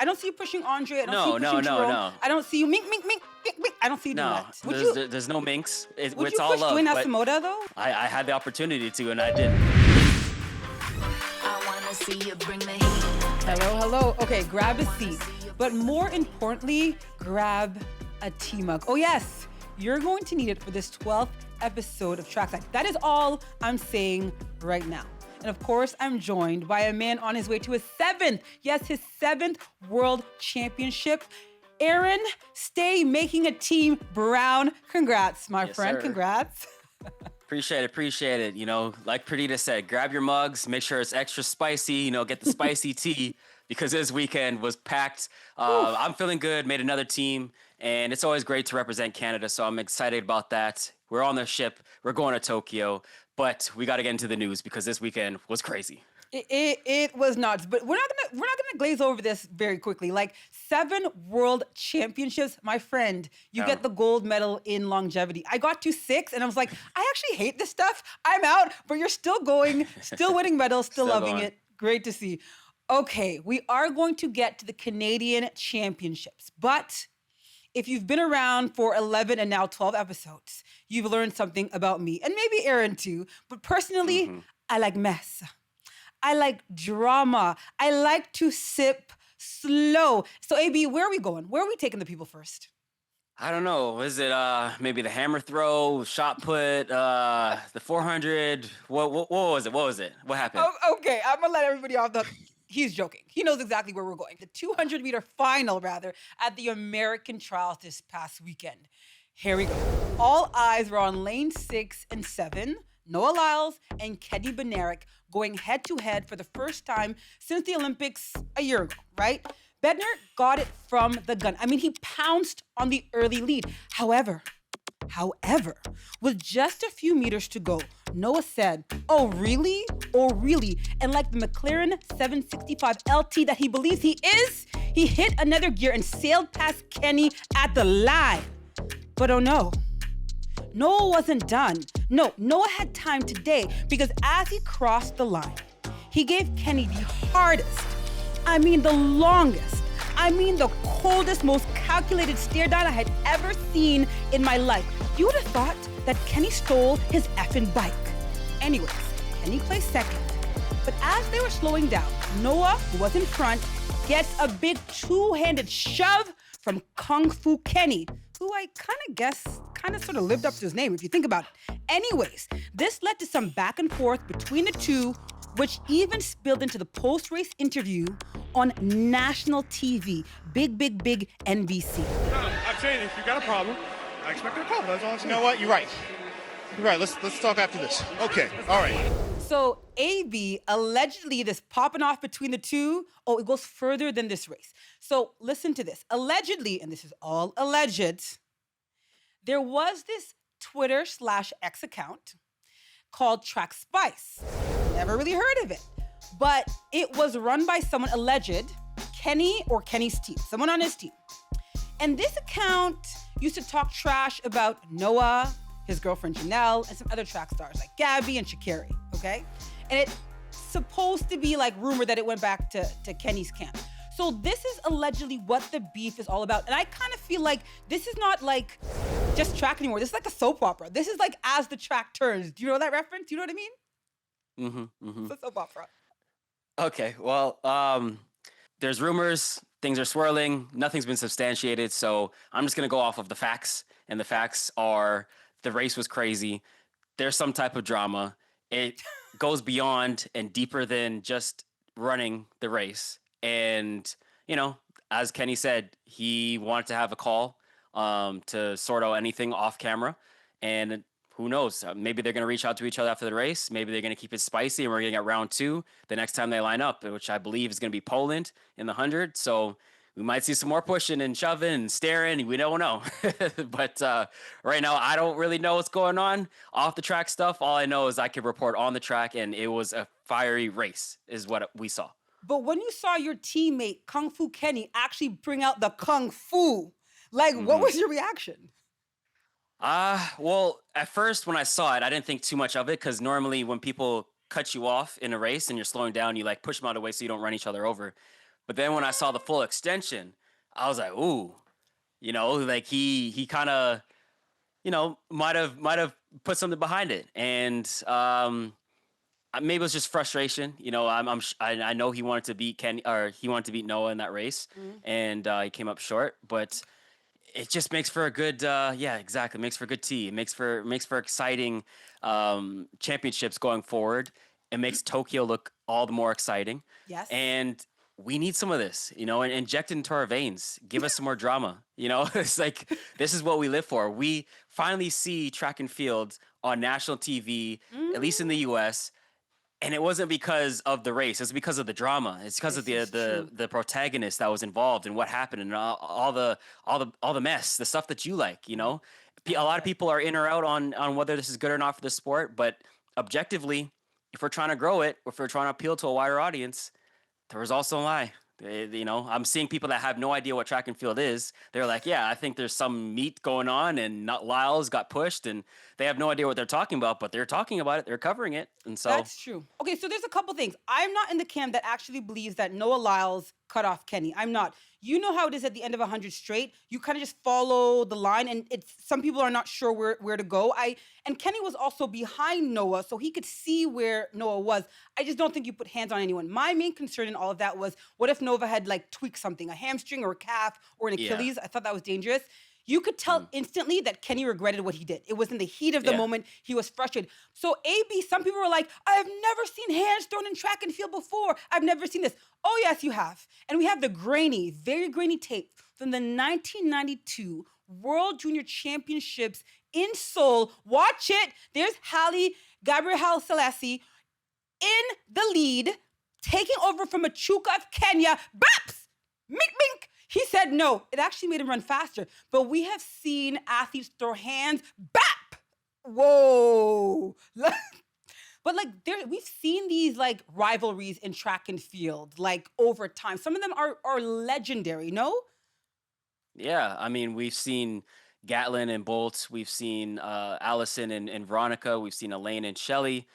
I don't see you pushing Andre. I don't see you No, pushing Jerome. no. I don't see you mink, mink, mink, mink, mink. I don't see you doing that. There's no minks. Would It's you all push love. Dwayne But Asamoah, though? I had the opportunity to, and I didn't. I wanna see you bring the heat. Hello. Okay, grab a seat. But more importantly, grab a tea mug. Oh yes, you're going to need it for this 12th episode of Trackside. That is all I'm saying right now. And of course, I'm joined by a man on his way to his his seventh World Championship. Aaron, stay making a team brown. Congrats, my friend. Sir. Congrats. Appreciate it. You know, like Perdita said, grab your mugs, make sure it's extra spicy, get the spicy tea, because this weekend was packed. I'm feeling good, made another team, and it's always great to represent Canada, so I'm excited about that. We're on the ship, we're going to Tokyo, but we got to get into the news because this weekend was crazy. It was nuts, but we're not gonna glaze over this very quickly. Like 7 world championships, my friend. You get the gold medal in longevity. I got to 6, and I was like, I actually hate this stuff. I'm out, but you're still going, still winning medals, still loving it. Great to see. Okay, we are going to get to the Canadian Championships, but if you've been around for 11 and now 12 episodes, you've learned something about me, and maybe Aaron too. But personally, I like mess. I like drama. I like to sip slow. So, AB, where are we going? Where are we taking the people first? I don't know. Is it maybe the hammer throw, shot put, the 400? What was it? What happened? Oh, okay, I'm gonna let everybody off the. He's joking. He knows exactly where we're going. The 200-meter final, at the American trials this past weekend. Here we go. All eyes were on lane 6 and 7. Noah Lyles and Kenny Bednarek going head-to-head for the first time since the Olympics a year ago, right? Bednarek got it from the gun. I mean, he pounced on the early lead. However, with just a few meters to go, Noah said, oh, really? Oh, really? And like the McLaren 765 LT that he believes he is, he hit another gear and sailed past Kenny at the line. But oh no. Noah wasn't done. No, Noah had time today because as he crossed the line, he gave Kenny the hardest, the longest, the coldest, most calculated stare down I had ever seen in my life. You would have thought that Kenny stole his effing bike. Anyways, Kenny placed second. But as they were slowing down, Noah, who was in front, gets a big two-handed shove from Kung Fu Kenny, who I sort of lived up to his name, if you think about it. Anyways, this led to some back and forth between the two, which even spilled into the post-race interview on national TV, big NBC. No, I'm saying if you got a problem, I expect a problem. That's all I'm saying. You know what? You're right. Let's talk after this. Okay. All right. So AB, allegedly this popping off between the two, it goes further than this race. So listen to this. Allegedly, and this is all alleged, there was this Twitter/X account called Trackside. Never really heard of it. But it was run by someone alleged, Kenny or Kenny's team, someone on his team. And this account used to talk trash about Noah, his girlfriend Janelle, and some other track stars like Gabby and Sha'Carri, okay? And it's supposed to be like rumored that it went back to Kenny's camp. So this is allegedly what the beef is all about. And I kind of feel like this is not like just track anymore. This is like a soap opera. This is like as the track turns. Do you know that reference? Do you know what I mean? It's a soap opera. Okay, well, there's rumors, things are swirling, nothing's been substantiated, so I'm just going to go off of the facts, and the facts are the race was crazy. There's some type of drama. It goes beyond and deeper than just running the race. And, as Kenny said, he wanted to have a call to sort out anything off camera, and who knows? Maybe they're going to reach out to each other after the race. Maybe they're going to keep it spicy, and we're going to get round 2 the next time they line up, which I believe is going to be Poland in the 100. So we might see some more pushing and shoving and staring. We don't know. But right now, I don't really know what's going on off the track stuff. All I know is I can report on the track, and it was a fiery race is what we saw. But when you saw your teammate, Kung Fu Kenny, actually bring out the Kung Fu, what was your reaction? Well, at first when I saw it, I didn't think too much of it because normally when people cut you off in a race and you're slowing down, you push them out of the way so you don't run each other over. But then when I saw the full extension, I was like, ooh, like he kind of, might have put something behind it. And maybe it was just frustration. I know he wanted to beat Kenny, or he wanted to beat Noah in that race, and he came up short. But it just makes for a good, exactly, makes for a good tea. It makes for exciting championships going forward. It makes Tokyo look all the more exciting. Yes. And we need some of this, and inject it into our veins. Give us some more drama. It's like, this is what we live for. We finally see track and field on national TV, at least in the US. And it wasn't because of the race. It's because of the drama. It's because of the protagonist that was involved and what happened and all the mess, the stuff that you like. A lot of people are in or out on whether this is good or not for the sport. But objectively, if we're trying to grow it, if we're trying to appeal to a wider audience, the results don't lie. I'm seeing people that have no idea what track and field is. They're like, yeah, I think there's some meat going on, and not Lyles got pushed, and they have no idea what they're talking about, but they're talking about it. They're covering it, and so that's true. Okay, so there's a couple things. I'm not in the camp that actually believes that Noah Lyles cut off Kenny. I'm not. You know how it is at the end of 100 straight. You kind of just follow the line, and some people are not sure where to go. And Kenny was also behind Noah, so he could see where Noah was. I just don't think you put hands on anyone. My main concern in all of that was, what if Noah had like tweaked something, a hamstring or a calf or an Achilles? I thought that was dangerous. You could tell instantly that Kenny regretted what he did. It was in the heat of the moment. He was frustrated. So AB, some people were like, I have never seen hands thrown in track and field before. I've never seen this. Oh, yes, you have. And we have the very grainy tape from the 1992 World Junior Championships in Seoul. Watch it. There's Gabriela Selassie in the lead, taking over from Machuca of Kenya. Baps! Mink, mink! He said no. It actually made him run faster. But we have seen athletes throw hands. Bap! Whoa! But we've seen these rivalries in track and field over time. Some of them are legendary. No? Yeah, I mean, we've seen Gatlin and Bolt. We've seen Allison and Veronica. We've seen Elaine and Shelley,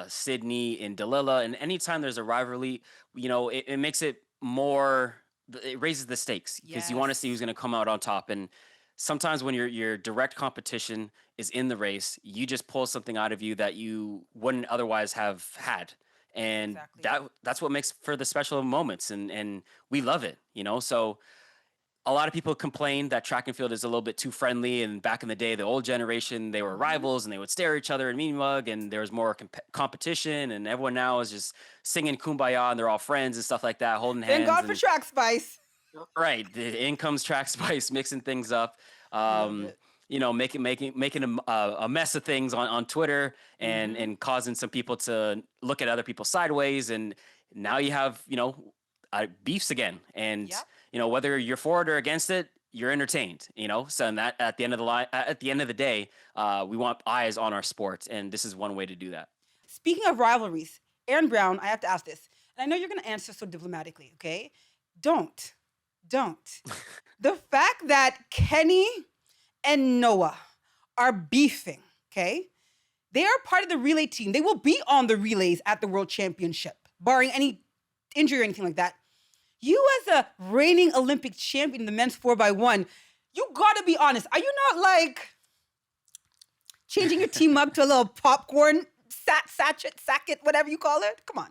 Sydney and Delilah. And anytime there's a rivalry, it makes it more. It raises the stakes because you want to see who's going to come out on top. And sometimes when your direct competition is in the race, you just pull something out of you that you wouldn't otherwise have had. And that's what makes for the special moments. And we love it, So a lot of people complain that track and field is a little bit too friendly. And back in the day, the old generation, they were rivals and they would stare at each other and mean mug, and there was more competition. And everyone now is just singing Kumbaya, and they're all friends and stuff like that, holding hands. Thank God for Track Spice. Right. In comes Track Spice, mixing things up. Making a mess of things on Twitter and causing some people to look at other people sideways. And now you have, beefs again. And, whether you're for it or against it, you're entertained, So and that at the end of the day, we want eyes on our sport. And this is one way to do that. Speaking of rivalries, Aaron Brown, I have to ask this. And I know you're going to answer so diplomatically, okay? Don't. The fact that Kenny and Noah are beefing, okay? They are part of the relay team. They will be on the relays at the World Championship, barring any injury or anything like that. You as a reigning Olympic champion in the men's 4x1, you gotta be honest. Are you not changing your team up to a little popcorn sacket, whatever you call it? Come on.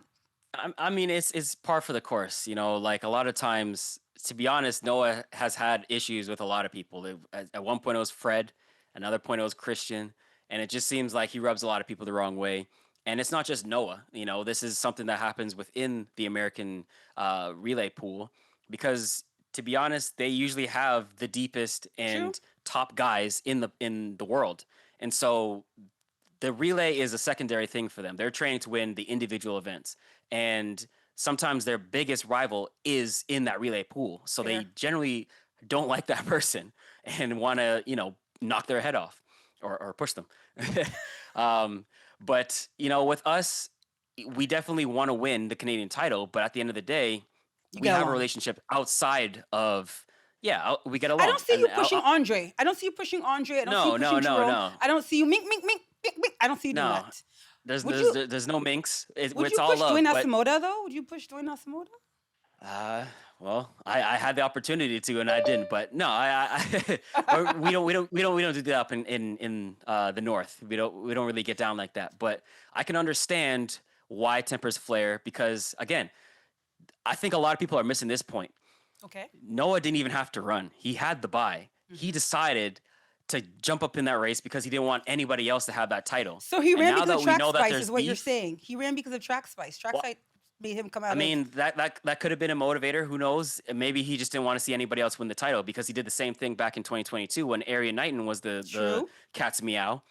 I mean, it's par for the course. A lot of times, to be honest, Noah has had issues with a lot of people. At one point it was Fred, another point it was Christian, and it just seems like he rubs a lot of people the wrong way. And it's not just Noah. This is something that happens within the American relay pool, because to be honest, they usually have the deepest and top guys in the world. And so the relay is a secondary thing for them. They're training to win the individual events. And sometimes their biggest rival is in that relay pool. So they generally don't like that person and want to, knock their head off or push them. But, with us, we definitely want to win the Canadian title. But at the end of the day, we have a relationship outside of, we get along. I don't see you pushing Andre. I don't see you pushing Andre. I don't see you pushing Jerome. No. I don't see you mink, mink, mink, mink, mink. I don't see you doing that. There's no minks. Would you push Dwayne Asamoah, though? Would you push Dwayne Asamoah? Well, I had the opportunity to and I didn't, but no, or we don't do that up in the north. We don't really get down like that. But I can understand why tempers flare because again, I think a lot of people are missing this point. Okay. Noah didn't even have to run. He had the bye. He decided to jump up in that race because he didn't want anybody else to have that title. So he ran now because that of we know that Trackside there's is what you're beef, saying. He ran because of Trackside. Trackside made him come out. I mean, that could have been a motivator. Who knows? And maybe he just didn't want to see anybody else win the title because he did the same thing back in 2022 when Arian Knighton was the cat's meow.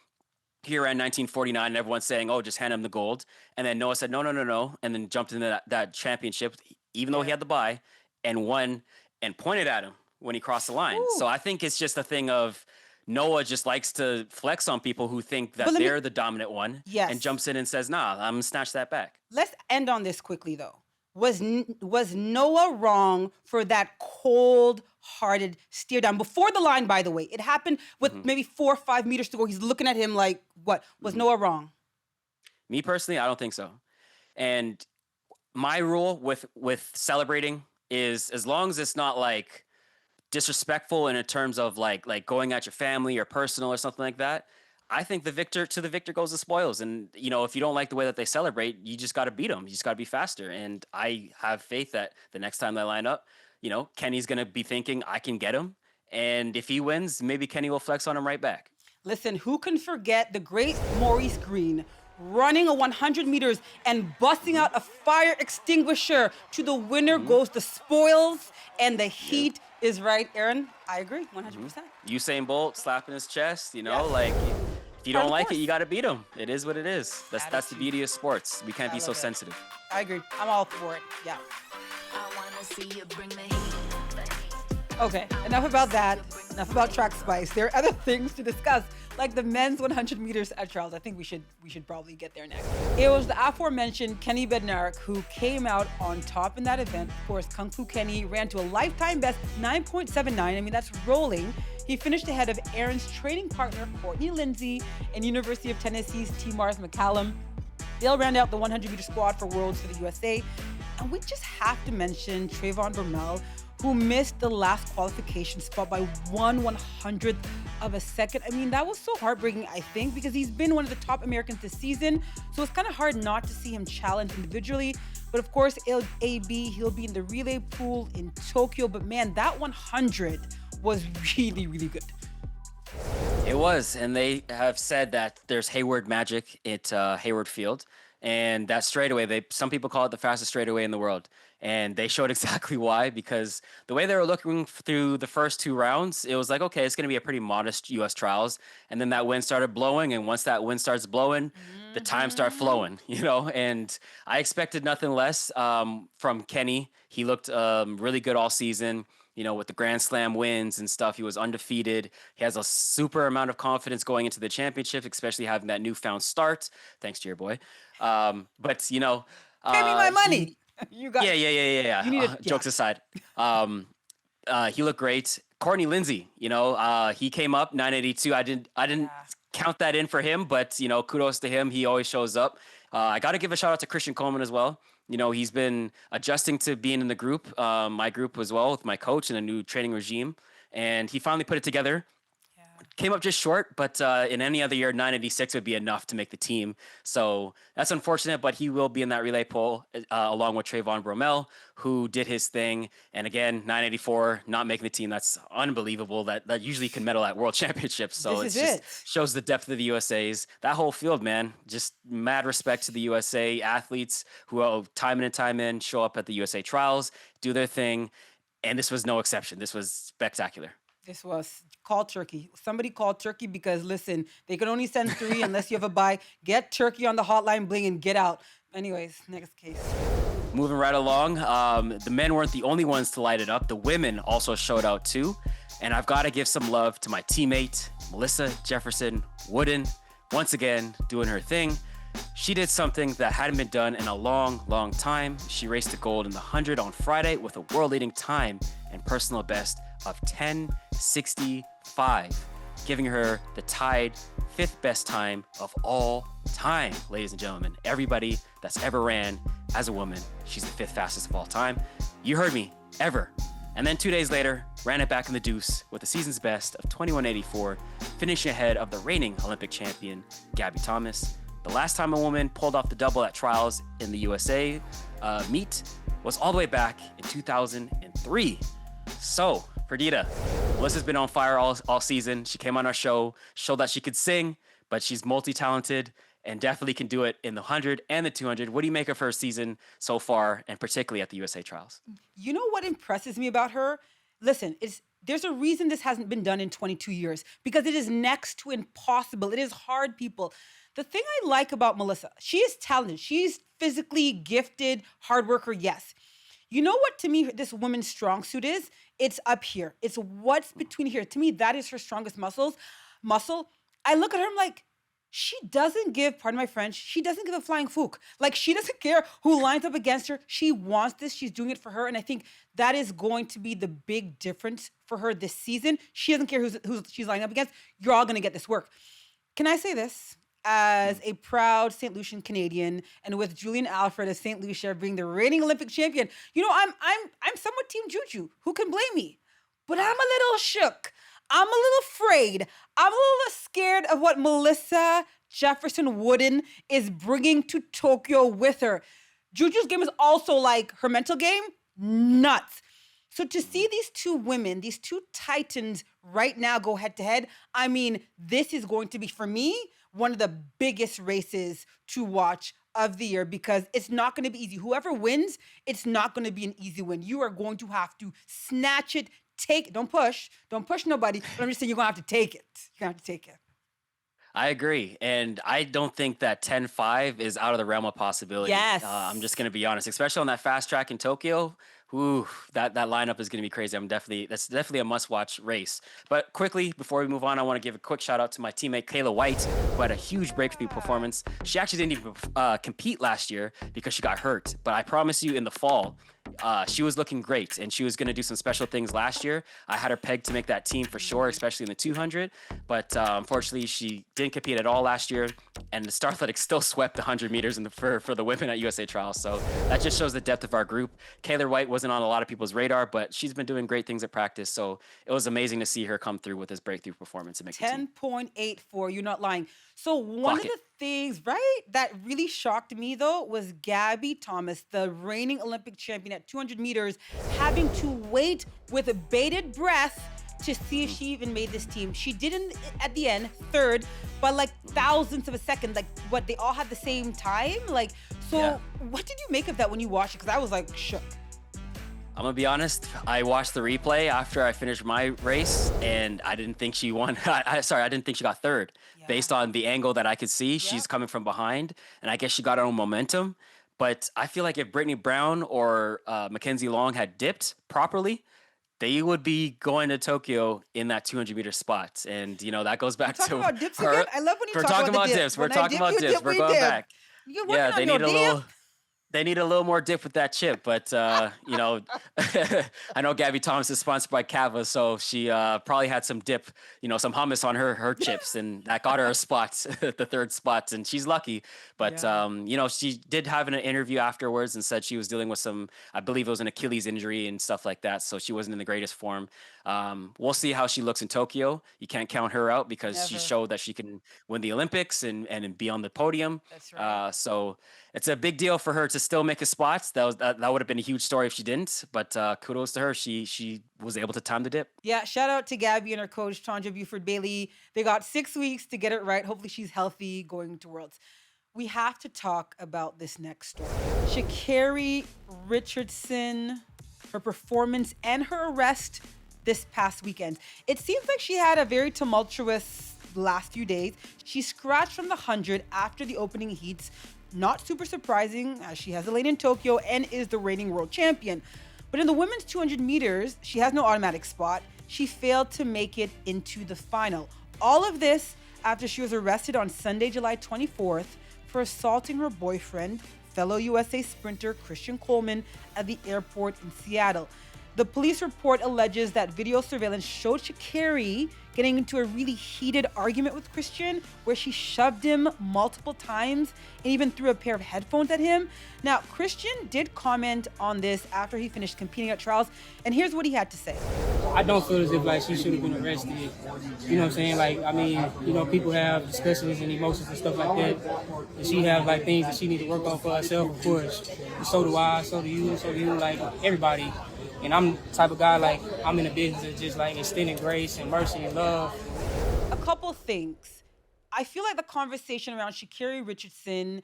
He ran 1949 and everyone's saying, oh, just hand him the gold. And then Noah said, no. And then jumped into that championship, even though he had the bye, and won and pointed at him when he crossed the line. Ooh. So I think it's just a thing of Noah just likes to flex on people who think that they're the dominant one and jumps in and says, nah, I'm going to snatch that back. Let's end on this quickly, though. Was Noah wrong for that cold-hearted steer down? Before the line, by the way. It happened with maybe 4 or 5 meters to go. He's looking at him like, what? Was Noah wrong? Me personally, I don't think so. And my rule with celebrating is as long as it's not like disrespectful in terms of like going at your family or personal or something like that, I think the victor goes the spoils. And, you know, if you don't like the way that they celebrate, you just got to beat them. You just got to be faster. And I have faith that the next time they line up, you know, Kenny's going to be thinking, I can get him. And if he wins, maybe Kenny will flex on him right back. Listen, who can forget the great Maurice Green running a 100 meters and busting out a fire extinguisher to the winner goes the spoils and the heat is right. Aaron, I agree, 100%. Usain Bolt slapping his chest, you know, like if you don't like it, you got to beat him. It is what it is. That's the beauty of sports. We can't be so sensitive. I agree. I'm all for it. Yeah. I wanna see you bring the heat. Okay, enough about that. Enough about track spice. There are other things to discuss, like the men's 100 meters at Charles. I think we should probably get there next. It was the aforementioned Kenny Bednarek who came out on top in that event. Of course, Kung Fu Kenny ran to a lifetime best 9.79. I mean, that's rolling. He finished ahead of Aaron's training partner, Courtney Lindsay, and University of Tennessee's T. Mars McCallum. They all round out the 100-meter squad for Worlds for the USA. And we just have to mention Trayvon Bromell, who missed the last qualification spot by 1/100th of a second. I mean, that was so heartbreaking, I think, because he's been one of the top Americans this season. So it's kind of hard not to see him challenge individually. But of course, he'll be in the relay pool in Tokyo. But man, that 100 was really, really good. It was, and they have said that there's Hayward magic at Hayward Field, and that straightaway, some people call it the fastest straightaway in the world, and they showed exactly why, because the way they were looking through the first 2 rounds, it was like, okay, it's going to be a pretty modest U.S. trials, and then that wind started blowing, and once that wind starts blowing, the times start flowing, you know, and I expected nothing less from Kenny. He looked really good all season. You know, with the Grand Slam wins and stuff, he was undefeated. He has a super amount of confidence going into the championship, especially having that newfound start. Thanks to your boy. But, you know. Pay me my money. You got Yeah. You need jokes aside. He looked great. Courtney Lindsay, you know, he came up 982. I didn't count that in for him, but, you know, kudos to him. He always shows up. I got to give a shout out to Christian Coleman as well. You know, he's been adjusting to being in the group, my group as well, with my coach and a new training regime. And he finally put it together. Yeah. Came up just short, but in any other year, 986 would be enough to make the team. So that's unfortunate, but he will be in that relay poll along with Trayvon Bromell, who did his thing. And again, 984, not making the team. That's unbelievable. That usually can medal at World Championships. So it just shows the depth of the USA's. That whole field, man, just mad respect to the USA athletes who time in and time in show up at the USA trials, do their thing. And this was no exception. This was spectacular. This was call Turkey. Somebody called Turkey because, listen, they can only send 3 unless you have a bye. Get Turkey on the hotline bling and get out. Anyways, next case. Moving right along, the men weren't the only ones to light it up. The women also showed out too. And I've got to give some love to my teammate, Melissa Jefferson-Wooden, once again doing her thing. She did something that hadn't been done in a long, long time. She raced the gold in the 100 on Friday with a world-leading time and personal best of 10:65, giving her the tied 5th best time of all time, ladies and gentlemen. Everybody that's ever ran as a woman, she's the 5th fastest of all time. You heard me, ever. And then 2 days later, ran it back in the deuce with the season's best of 21.84, finishing ahead of the reigning Olympic champion, Gabby Thomas. The last time a woman pulled off the double at trials in the USA meet was all the way back in 2003. So, Perdita, Melissa's been on fire all season. She came on our show, showed that she could sing, but she's multi-talented and definitely can do it in the 100 and the 200. What do you make of her season so far, and particularly at the USA trials? You know what impresses me about her? Listen, there's a reason this hasn't been done in 22 years, because it is next to impossible. It is hard, people. The thing I like about Melissa, she is talented. She's physically gifted, hard worker, yes. You know what, to me, this woman's strong suit is? It's up here. It's what's between here. To me, that is her strongest muscle. I look at her, I'm like, she doesn't give, pardon my French, she doesn't give a flying fook. Like, she doesn't care who lines up against her. She wants this. She's doing it for her. And I think that is going to be the big difference for her this season. She doesn't care who she's lining up against. You're all going to get this work. Can I say this? As a proud St. Lucian Canadian, and with Julian Alfred of St. Lucia being the reigning Olympic champion, you know, I'm somewhat Team Juju. Who can blame me? But I'm a little shook. I'm a little afraid. I'm a little scared of what Melissa Jefferson-Wooden is bringing to Tokyo with her. Juju's game is also like her mental game, nuts. So to see these two women, these two titans right now go head to head, I mean, this is going to be, for me, one of the biggest races to watch of the year, because it's not going to be easy. Whoever wins, it's not going to be an easy win. You are going to have to snatch it, don't push nobody, but I'm just saying you're going to have to take it. You're going to have to take it. I agree. And I don't think that 10-5 is out of the realm of possibility. Yes. I'm just going to be honest, especially on that fast track in Tokyo. Ooh, that lineup is going to be crazy. That's definitely a must-watch race. But quickly, before we move on, I want to give a quick shout-out to my teammate, Kayla White, who had a huge breakthrough performance. She actually didn't even compete last year because she got hurt. But I promise you, in the fall, she was looking great, and she was going to do some special things last year. I had her pegged to make that team for sure, especially in the 200. But unfortunately, she didn't compete at all last year, and the Star Athletics still swept the 100 meters for the women at USA Trials. So that just shows the depth of our group. Kayla White wasn't on a lot of people's radar, but she's been doing great things at practice. So it was amazing to see her come through with this breakthrough performance and make the team. 10.84, you're not lying. So one of the things, right, that really shocked me, though, was Gabby Thomas, the reigning Olympic champion at 200 meters, having to wait with bated breath to see if she even made this team. She didn't at the end, third, but like thousandths of a second. Like, what, they all had the same time? Like, so Yeah. What did you make of that when you watched it? Because I was like shook. I'm gonna be honest. I watched the replay after I finished my race, and I didn't think she won. I didn't think she got third, based on the angle that I could see. She's coming from behind, and I guess she got her own momentum. But I feel like if Brittany Brown or Mackenzie Long had dipped properly, they would be going to Tokyo in that 200-meter spot. And you know that goes back to about dips her. again? I love when you We're talk talking about about the dips. dip. We're When I talking dip, about you dips. dip, We're we going dip. back. You're Yeah, working they on need a your little. dip. They need a little more dip with that chip, but you know, I know Gabby Thomas is sponsored by Cava, so she probably had some dip, you know, some hummus on her chips, and that got her a spot, the third spot, and she's lucky. But you know, she did have an interview afterwards and said she was dealing with some, I believe it was an Achilles injury and stuff like that, so she wasn't in the greatest form. We'll see how she looks in Tokyo. You can't count her out because she Never. showed that she can win the Olympics and be on the podium. That's right. So it's a big deal for her to still make a spot. That would have been a huge story if she didn't. But kudos to her. She was able to time the dip. Yeah, shout out to Gabby and her coach, Tanja Buford-Bailey. They got 6 weeks to get it right. Hopefully she's healthy going to Worlds. We have to talk about this next story. Sha'Carri Richardson, her performance and her arrest this past weekend. It seems like she had a very tumultuous last few days. She scratched from the 100 after the opening heats. Not super surprising, as she has a lane in Tokyo and is the reigning world champion. But in the women's 200 meters, she has no automatic spot. She failed to make it into the final. All of this after she was arrested on Sunday, July 24th for assaulting her boyfriend, fellow USA sprinter Christian Coleman, at the airport in Seattle. The police report alleges that video surveillance showed Sha'Carri getting into a really heated argument with Christian, where she shoved him multiple times and even threw a pair of headphones at him. Now, Christian did comment on this after he finished competing at trials, and here's what he had to say. I don't feel as if like she should have been arrested. You know what I'm saying? Like, I mean, you know, people have discussions and emotions and stuff like that. And she has like things that she need to work on for herself, of course. And so do I, so do you, like everybody. And I'm the type of guy, like, I'm in the business of just like extending grace and mercy and love. A couple things. I feel like the conversation around Sha'Carri Richardson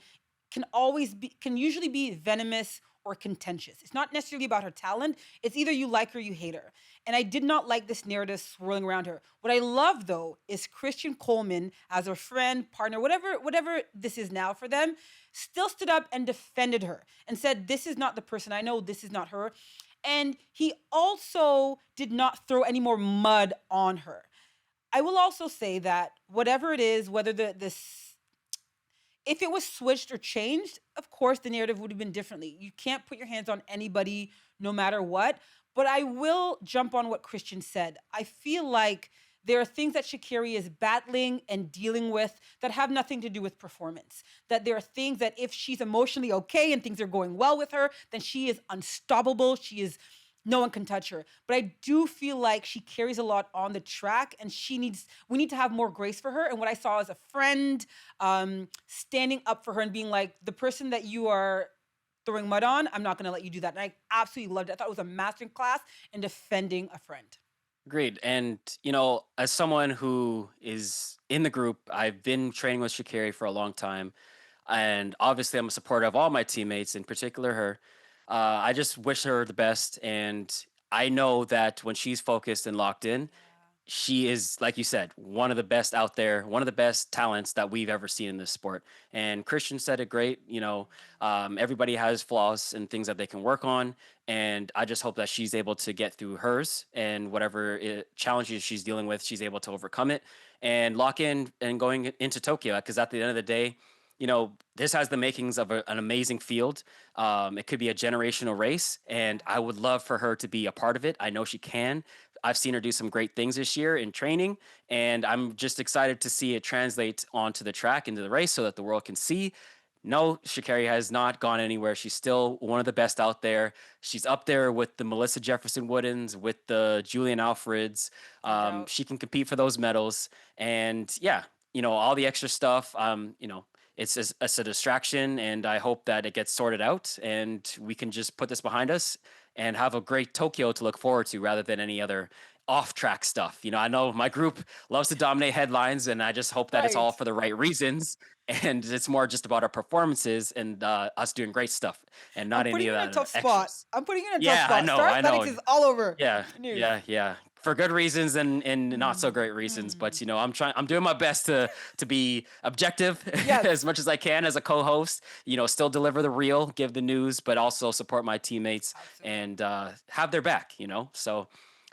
can usually be venomous or contentious. It's not necessarily about her talent. It's either you like her or you hate her. And I did not like this narrative swirling around her. What I love, though, is Christian Coleman, as a friend, partner, whatever this is now for them, still stood up and defended her and said, this is not the person I know, this is not her. And he also did not throw any more mud on her. I will also say that whatever it is, whether if it was switched or changed, of course, the narrative would have been differently. You can't put your hands on anybody no matter what. But I will jump on what Christian said. I feel like there are things that Sha'Carri is battling and dealing with that have nothing to do with performance. That there are things that if she's emotionally okay and things are going well with her, then she is unstoppable. No one can touch her. But I do feel like she carries a lot on the track, and we need to have more grace for her. And what I saw as a friend, standing up for her and being like, the person that you are throwing mud on, I'm not gonna let you do that. And I absolutely loved it. I thought it was a masterclass in defending a friend. Agreed. And, you know, as someone who is in the group, I've been training with Sha'Carri for a long time. And obviously, I'm a supporter of all my teammates, in particular her. I just wish her the best. And I know that when she's focused and locked in, she is, like you said, one of the best out there, one of the best talents that we've ever seen in this sport. And Christian said it great. You know, everybody has flaws and things that they can work on. And I just hope that she's able to get through hers, and whatever challenges she's dealing with, she's able to overcome it and lock in and going into Tokyo. Because at the end of the day, you know, this has the makings of an amazing field. It could be a generational race, and I would love for her to be a part of it. I know she can. I've seen her do some great things this year in training, and I'm just excited to see it translate onto the track, into the race, so that the world can see. No, Sha'Carri has not gone anywhere. She's still one of the best out there. She's up there with the Melissa Jefferson-Woodens, with the Julian Alfreds. She can compete for those medals. And yeah, you know, all the extra stuff, you know, it's a distraction, and I hope that it gets sorted out and we can just put this behind us and have a great Tokyo to look forward to, rather than any other off-track stuff. You know, I know my group loves to dominate headlines, and I just hope that it's all for the right reasons, and it's more just about our performances and us doing great stuff, and not any of that. I'm putting you in a tough spot. I know. Athletics is all over. Yeah. For good reasons and not so great reasons, but you know, I'm doing my best to be objective as much as I can as a co-host, you know, still deliver the real, give the news, but also support my teammates and have their back, you know. So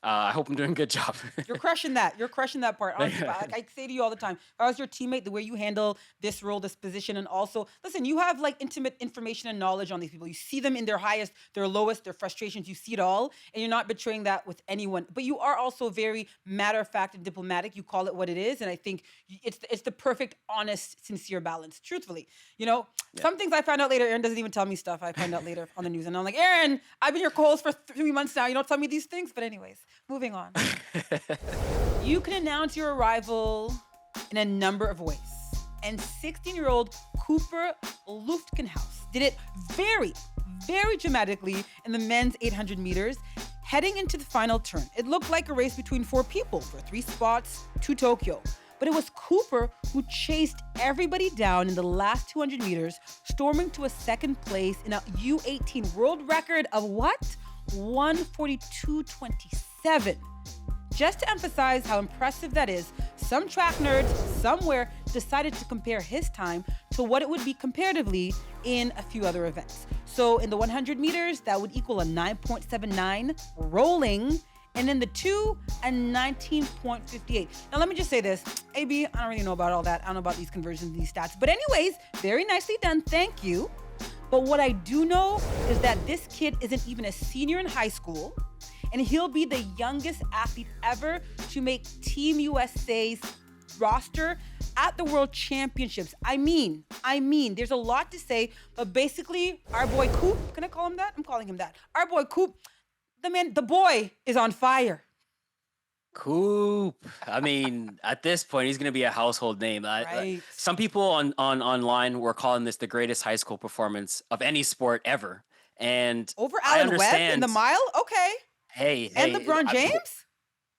I hope I'm doing a good job. You're crushing that. You're crushing that part. Honestly, I say to you all the time, if I was your teammate, the way you handle this role, this position, and also, listen, you have like intimate information and knowledge on these people. You see them in their highest, their lowest, their frustrations. You see it all, and you're not betraying that with anyone. But you are also very matter-of-fact and diplomatic. You call it what it is, and I think it's the perfect, honest, sincere balance, truthfully. You know, some things I found out later, Aaron doesn't even tell me stuff I find out later on the news. And I'm like, Aaron, I've been your co-host for 3 months now. You don't tell me these things. But anyways. Moving on. You can announce your arrival in a number of ways. And 16-year-old Cooper Lutkenhaus did it very, very dramatically in the men's 800 meters, heading into the final turn. It looked like a race between 4 people for 3 spots to Tokyo. But it was Cooper who chased everybody down in the last 200 meters, storming to a second place in a U18 world record of what? 1:42.27. Just to emphasize how impressive that is, some track nerds somewhere decided to compare his time to what it would be comparatively in a few other events. So in the 100 meters, that would equal a 9.79 rolling, and in the 2, a 19.58. Now let me just say this, AB, I don't really know about all that. I don't know about these conversions and these stats. But anyways, very nicely done, thank you. But what I do know is that this kid isn't even a senior in high school, and he'll be the youngest athlete ever to make Team USA's roster at the World Championships. I mean, there's a lot to say, but basically, our boy Coop, can I call him that? I'm calling him that. Our boy Coop, the boy is on fire. Coop. I mean, at this point, he's going to be a household name. Right. Some people online were calling this the greatest high school performance of any sport ever. And Over I Alan Webb understand. in the mile? Okay. Hey, And LeBron James?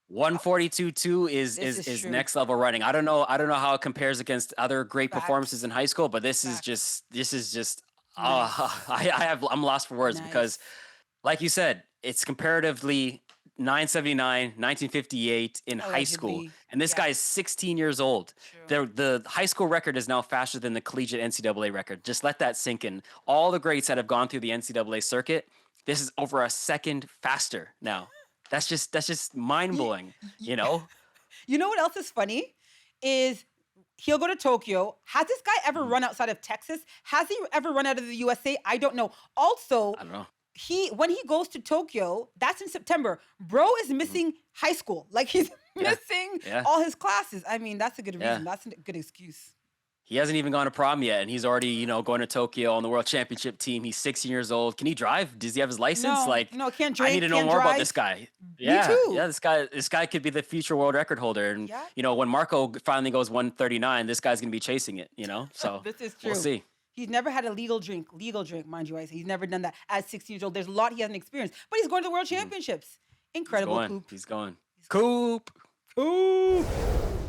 142.2 is true. next level running. I don't know how it compares against other great Facts. performances in high school, but this is just I'm lost for words Nice. because, like you said, it's comparatively 979, 1958 in high school, Allegedly, and this yeah. guy is 16 years old. The high school record is now faster than the collegiate NCAA record. Just let that sink in. All the greats that have gone through the NCAA circuit, this is over a second faster now. That's just mind blowing, you know. You know what else is funny? Is he'll go to Tokyo. Has this guy ever run outside of Texas? Has he ever run out of the USA? I don't know. Also, I don't know. when he goes to Tokyo, that's in September. Bro is missing high school. Like he's missing all his classes. I mean, that's a good reason. That's a good excuse. He hasn't even gone to prom yet, and he's already, going to Tokyo on the World Championship team. He's 16 years old. Can he drive? Does he have his license? No, can't drink. I need to know can't more drive. about this guy. Me too. Yeah, this guy could be the future world record holder. And when Marco finally goes 139, this guy's gonna be chasing it. So This is true. We'll see. He's never had a legal drink, mind you. He's never done that at 16 years old. There's a lot he hasn't experienced, but he's going to the World Championships. Incredible, Coop. He's going. Coop.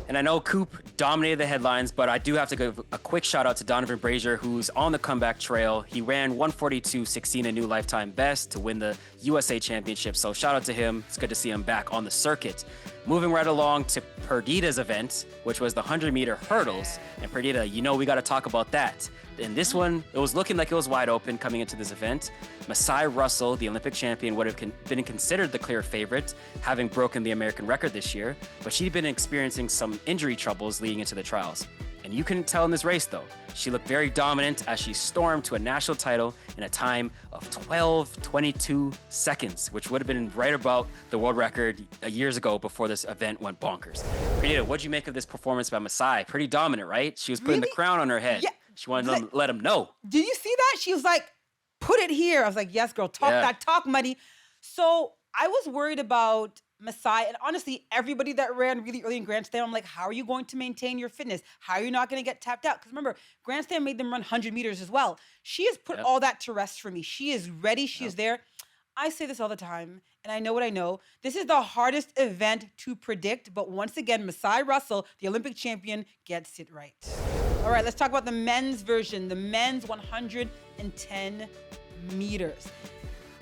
And I know Coop dominated the headlines, but I do have to give a quick shout out to Donovan Brazier, who's on the comeback trail. He ran 142.16, a new lifetime best to win the USA Championship. So shout out to him. It's good to see him back on the circuit. Moving right along to Perdita's event, which was the 100-meter hurdles. And Perdita, we got to talk about that. In this one, it was looking like it was wide open coming into this event. Masai Russell, the Olympic champion, would have been considered the clear favorite, having broken the American record this year, but she'd been experiencing some injury troubles leading into the trials. And you couldn't tell in this race, though. She looked very dominant as she stormed to a national title in a time of 12:22 seconds, which would have been right about the world record years ago before this event went bonkers. Perdita, what'd you make of this performance by Masai? Pretty dominant, right? She was putting the crown on her head. Yeah. She wanted to let him know. Did you see that? She was like, put it here. I was like, yes, girl, talk that talk, money. So I was worried about Masai, and honestly, everybody that ran really early in Grand Slam, I'm like, how are you going to maintain your fitness? How are you not going to get tapped out? Because remember, Grand Slam made them run 100 meters as well. She has put all that to rest for me. She is ready. She is there. I say this all the time, and I know what I know. This is the hardest event to predict, but once again, Masai Russell, the Olympic champion, gets it right. All right, let's talk about the men's version, the men's 110 meters.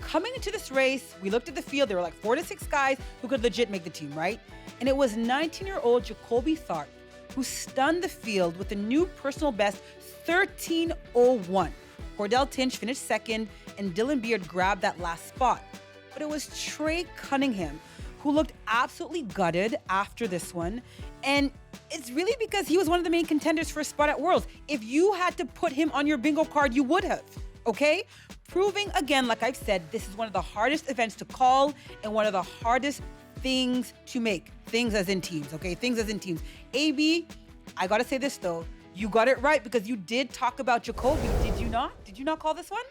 Coming into this race, we looked at the field. There were like 4 to 6 guys who could legit make the team, right? And it was 19-year-old Jacoby Tharp who stunned the field with a new personal best, 13:01. Cordell Tinch finished second, and Dylan Beard grabbed that last spot. But it was Trey Cunningham who looked absolutely gutted after this one. And it's really because he was one of the main contenders for a spot at Worlds. If you had to put him on your bingo card, you would have, okay? Proving again, like I've said, this is one of the hardest events to call and one of the hardest things to make. Things as in teams, okay? Things as in teams. AB, I gotta say this though. You got it right because you did talk about Jacoby, did you not? Did you not call this one?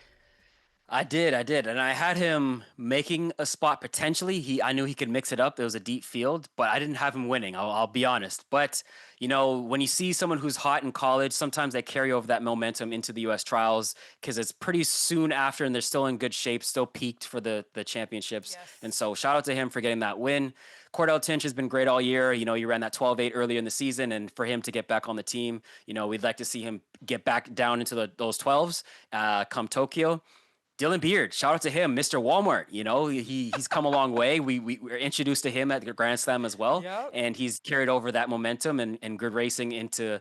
I did. And I had him making a spot potentially. I knew he could mix it up. It was a deep field, but I didn't have him winning. I'll be honest. But, when you see someone who's hot in college, sometimes they carry over that momentum into the U.S. trials because it's pretty soon after and they're still in good shape, still peaked for the championships. Yes. And so shout out to him for getting that win. Cordell Tinch has been great all year. You ran that 12.8 earlier in the season, and for him to get back on the team, we'd like to see him get back down into those 12s come Tokyo. Dylan Beard, shout out to him, Mr. Walmart. He's come a long way. We were introduced to him at the Grand Slam as well, and he's carried over that momentum and good racing into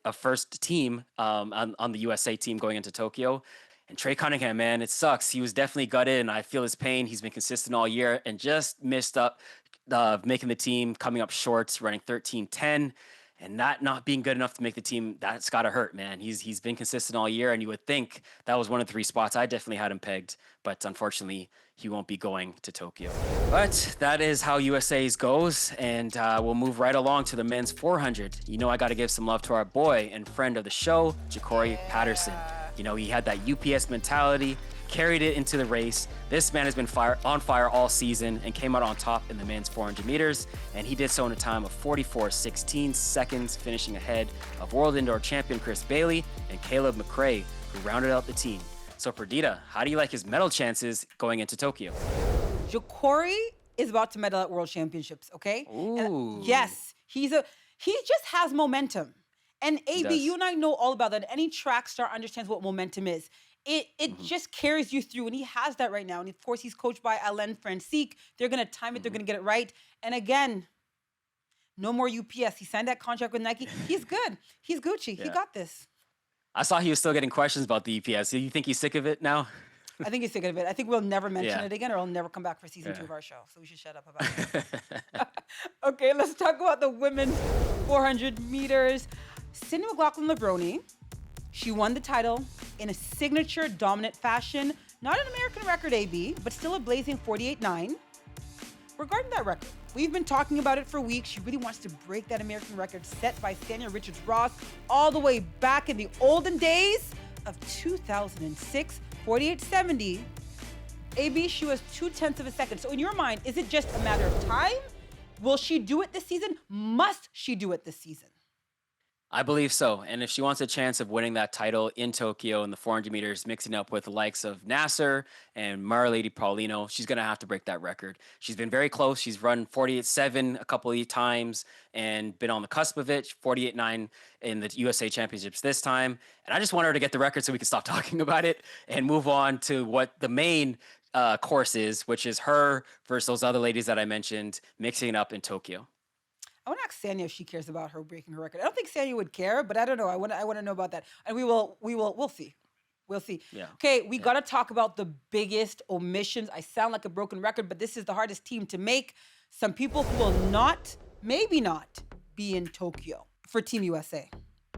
a first team on the USA team going into Tokyo. And Trey Cunningham, man, it sucks. He was definitely gutted, and I feel his pain. He's been consistent all year and just missed up making the team, coming up short, running 13:10. And not being good enough to make the team, that's got to hurt, man. He's been consistent all year, and you would think that was one of the 3 spots I definitely had him pegged. But unfortunately, he won't be going to Tokyo. But that is how USA's goes, and we'll move right along to the men's 400. You know, I got to give some love to our boy and friend of the show, Jacory Patterson. You know, he had that UPS mentality, carried it into the race. This man has been on fire all season and came out on top in the men's 400 meters, and he did so in a time of 44.16 seconds, finishing ahead of world indoor champion Chris Bailey and Caleb McRae, who rounded out the team. So Perdita, how do you like his medal chances going into Tokyo? Jacory is about to medal at World Championships, okay? Ooh. And yes, he just has momentum. And AB, you and I know all about that. Any track star understands what momentum is. It just carries you through, and he has that right now. And of course, he's coached by Alain Francique. They're gonna time it. They're gonna get it right. And again, no more UPS. He signed that contract with Nike. He's good. He's Gucci. Yeah. He got this. I saw he was still getting questions about the UPS. Do you think he's sick of it now? I think he's sick of it. I think we'll never mention it again, or he'll never come back for season 2 of our show. So we should shut up about it. Okay, let's talk about the women's 400 meters. Cindy McLaughlin-Levrone, she won the title in a signature dominant fashion. Not an American record, AB, but still a blazing 48.9. Regarding that record, we've been talking about it for weeks. She really wants to break that American record set by Sanya Richards-Ross all the way back in the olden days of 2006, 48.70. AB, she was 0.2 of a second. So in your mind, is it just a matter of time? Will she do it this season? Must she do it this season? I believe so. And if she wants a chance of winning that title in Tokyo in the 400 meters, mixing up with the likes of Nasser and Marlady Paulino, she's going to have to break that record. She's been very close. She's run 48.7 a couple of times and been on the cusp of it, 48.9 in the USA Championships this time. And I just want her to get the record so we can stop talking about it and move on to what the main course is, which is her versus those other ladies that I mentioned, mixing it up in Tokyo. I want to ask Sanya if she cares about her breaking her record. I don't think Sanya would care, but I don't know. I want to know about that, and we'll see. We'll see. Yeah. Okay, we got to talk about the biggest omissions. I sound like a broken record, but this is the hardest team to make. Some people who will maybe not, be in Tokyo for Team USA.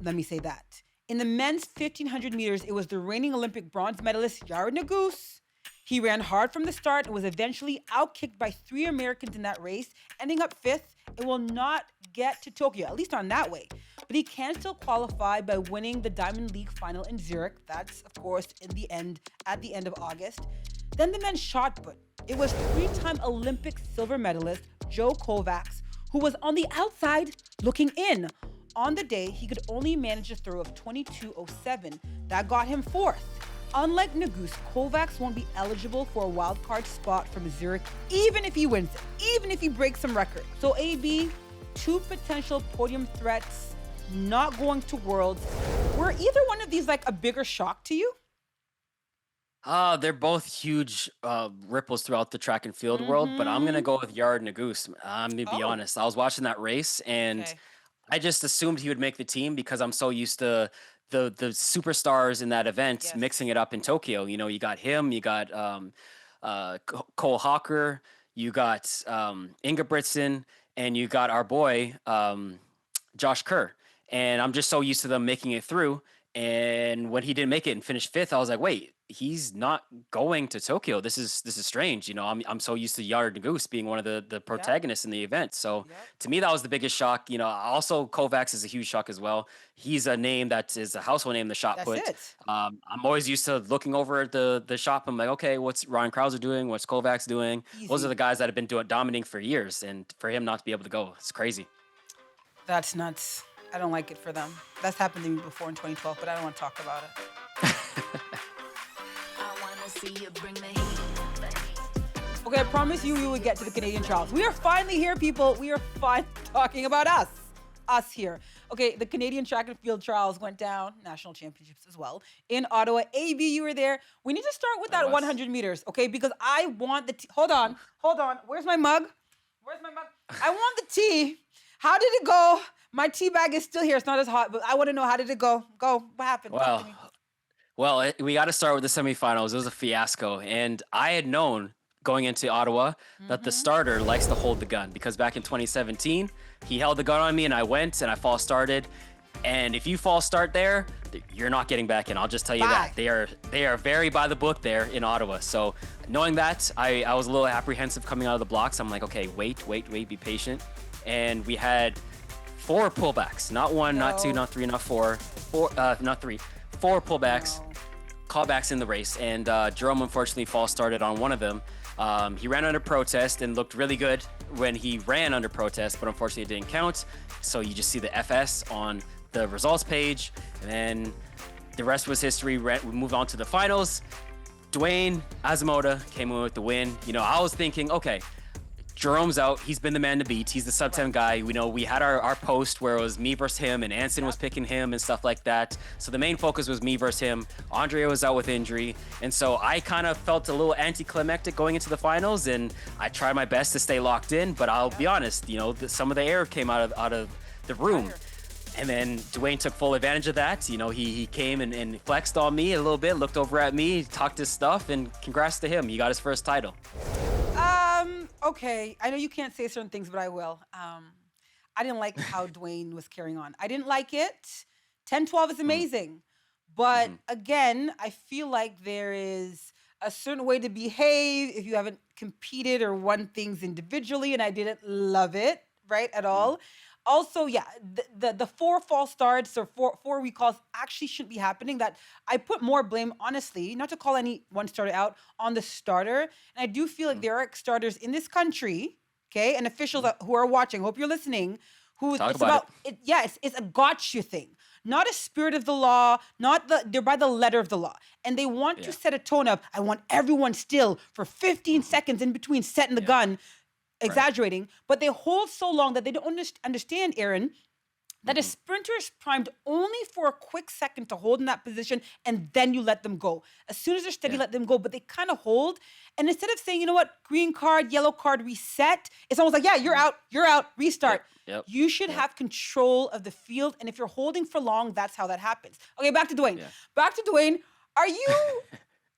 Let me say that. In the men's 1,500 meters, it was the reigning Olympic bronze medalist Yared Nuguse. He ran hard from the start and was eventually outkicked by 3 Americans in that race, ending up 5th. It will not get to Tokyo, at least on that way. But he can still qualify by winning the Diamond League final in Zurich. That's, of course, at the end of August. Then the men's shot put. It was 3-time Olympic silver medalist Joe Kovacs, who was on the outside looking in. On the day, he could only manage a throw of 22.07. That got him 4th. Unlike Nuguse, Kovacs won't be eligible for a wildcard spot from Zurich, even if he wins it, even if he breaks some record. So AB, 2 potential podium threats, not going to Worlds. Were either one of these like a bigger shock to you? They're both huge ripples throughout the track and field world, but I'm going to go with Yared Nuguse. I'm going to be honest. I was watching that race, and I just assumed he would make the team because I'm so used to the superstars in that event mixing it up in Tokyo. You know, you got him, you got Cole Hawker, you got Ingebrigtsen, and you got our boy Josh Kerr. And I'm just so used to them making it through. And when he didn't make it and finished 5th, I was like, wait, he's not going to Tokyo. This is strange. You know, I'm so used to Yared Nuguse being one of the protagonists in the event. So to me, that was the biggest shock. You know, also Kovacs is a huge shock as well. He's a name that is a household name, the shot put. I'm always used to looking over at the shop. I'm like, okay, what's Ryan Krauser doing? What's Kovacs doing? Those are the guys that have been dominating for years. And for him not to be able to go, it's crazy. That's nuts. I don't like it for them. That's happened to me before in 2012, but I don't want to talk about it. I wanna see you bring the heat. Okay, I promise you we will get to the Canadian trials. We are finally here, people. We are finally talking about us here. Okay, the Canadian track and field trials went down, national championships as well, in Ottawa. AB, you were there. We need to start with that 100 meters, okay? Because I want the hold on. Where's my mug? I want the tea. How did it go? My tea bag is still here. It's not as hot, but I want to know, how did it go? What happened? Well, we got to start with the semifinals. It was a fiasco. And I had known going into Ottawa that the starter likes to hold the gun, because back in 2017, he held the gun on me and I went and I false started. And if you false start there, you're not getting back in. I'll just tell you Bye. that. They are very by the book there in Ottawa. So knowing that, I was a little apprehensive coming out of the blocks. I'm like, okay, wait, be patient. And we had 4 pullbacks. Not 1, not 2, not 3, not 4. Not 3. 4 pullbacks, callbacks in the race. And Jerome unfortunately false started on one of them. He ran under protest and looked really good when he ran under protest, but unfortunately it didn't count. So you just see the FS on the results page, and then the rest was history. We moved on to the finals. Dwayne Asamoah came in with the win. You know, I was thinking, okay, Jerome's out. He's been the man to beat. He's the sub 10 guy. We know we had our post where it was me versus him, and Anson was picking him and stuff like that. So the main focus was me versus him. Andrea was out with injury. And so I kind of felt a little anticlimactic going into the finals, and I tried my best to stay locked in. But I'll be honest, you know, some of the air came out of the room. And then Dwayne took full advantage of that. You know, he came and flexed on me a little bit, looked over at me, talked his stuff, and congrats to him. He got his first title. Okay. I know you can't say certain things, but I will. I didn't like how Dwayne was carrying on. I didn't like it. 10-12 is amazing. But again, I feel like there is a certain way to behave if you haven't competed or won things individually, and I didn't love it, right, at all. Also, yeah, the 4 false starts or four recalls actually shouldn't be happening. That I put more blame, honestly, not to call any one starter out, on the starter. And I do feel like there are starters in this country, okay, and officials who are watching, hope you're listening, who Talk it's about it. Yeah, it's a gotcha thing. Not a spirit of the law, they're by the letter of the law. And they want to set a tone of, I want everyone still for 15 seconds in between setting the gun, exaggerating, but they hold so long that they don't understand, Aaron, that a sprinter is primed only for a quick second to hold in that position, and then you let them go. As soon as they're steady, let them go, but they kind of hold. And instead of saying, you know what, green card, yellow card, reset, it's almost like, yeah, you're out, restart. Yep. You should have control of the field, and if you're holding for long, that's how that happens. Okay, back to Dwayne. Back to Dwayne. Are you,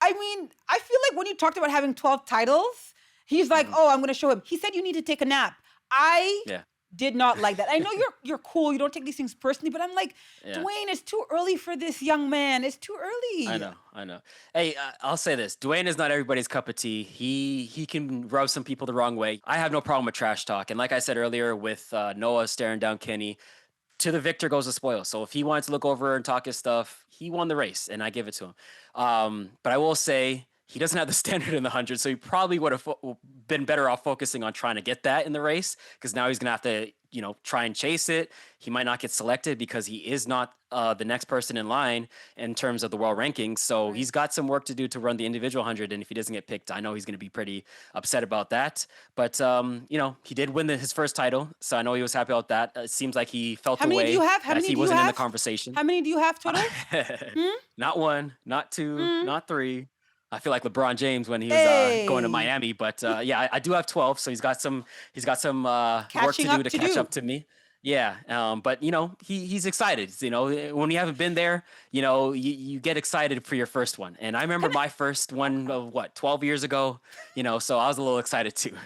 I mean, I feel like when you talked about having 12 titles, he's like, oh, I'm going to show him. He said you need to take a nap. I did not like that. I know you're cool. You don't take these things personally, but I'm like, Dwayne, it's too early for this young man. It's too early. I know. Hey, I'll say this. Dwayne is not everybody's cup of tea. He can rub some people the wrong way. I have no problem with trash talk. And like I said earlier with Noah staring down Kenny, to the victor goes the spoil. So if he wanted to look over and talk his stuff, he won the race, and I give it to him. But I will say, he doesn't have the standard in the 100, so he probably would have been better off focusing on trying to get that in the race, because now he's going to have to, you know, try and chase it. He might not get selected because he is not the next person in line in terms of the world rankings. So he's got some work to do to run the individual 100, and if he doesn't get picked, I know he's going to be pretty upset about that. But, you know, he did win his first title, so I know he was happy about that. It seems like he felt the way that he wasn't in the conversation. How many do you have total? Not 1, not 2, not 3. I feel like LeBron James when he was going to Miami, but yeah, I do have 12, so he's got some work to do to catch up to me. Yeah, but you know, he's excited. You know, when you haven't been there, you know, you get excited for your first one. And I remember my first one of 12 years ago. You know, so I was a little excited too.